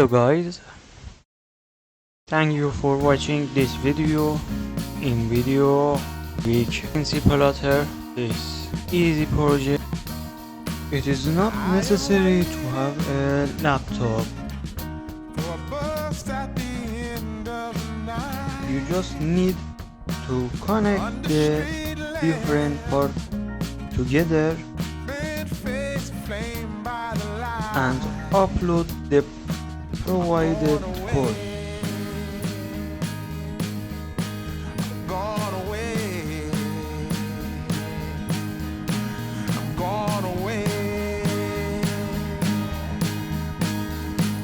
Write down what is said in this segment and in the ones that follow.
Hello guys, thank you for watching this video. In video which CNC Plotter is easy project. It is not necessary to have a laptop. You just need to connect the different parts together and upload the provided code.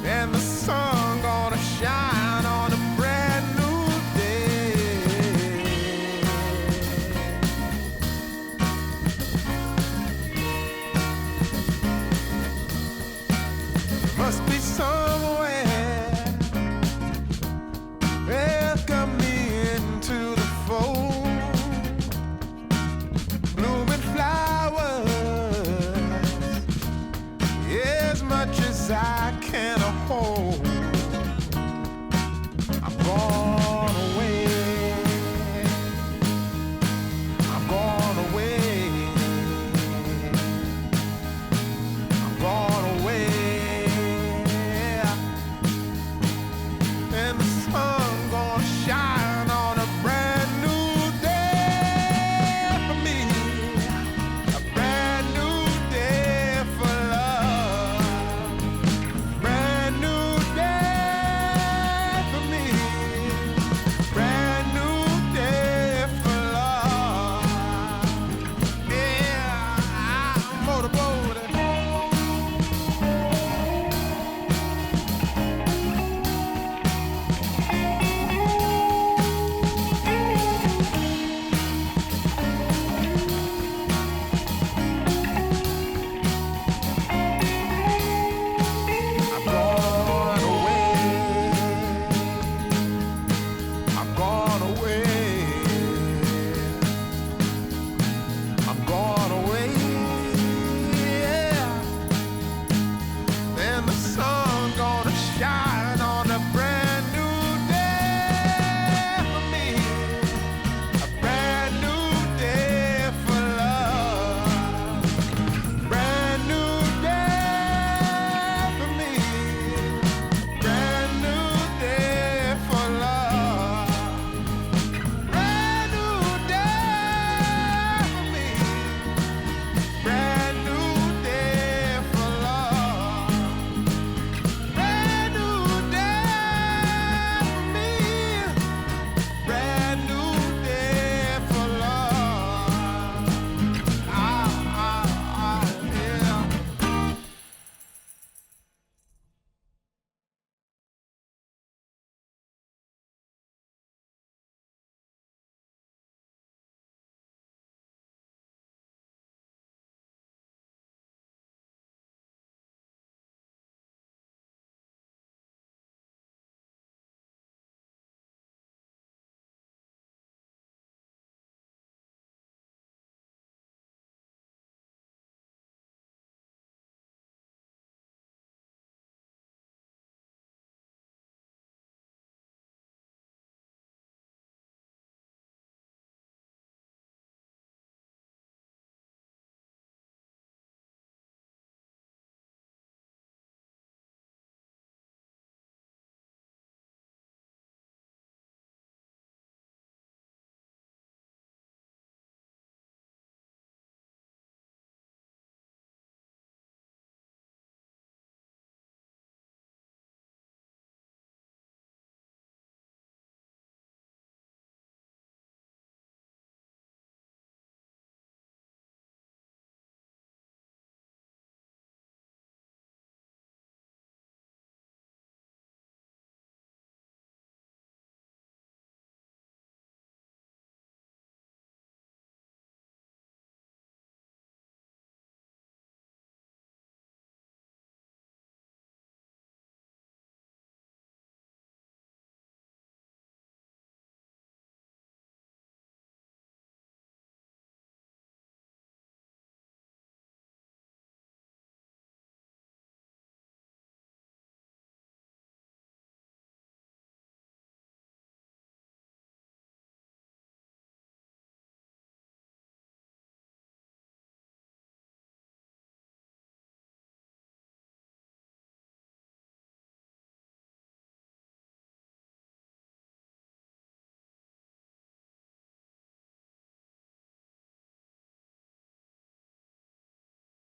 And the sun gonna shine on a brand new day. Must be somewhere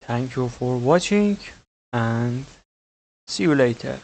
Thank you for watching and see you later.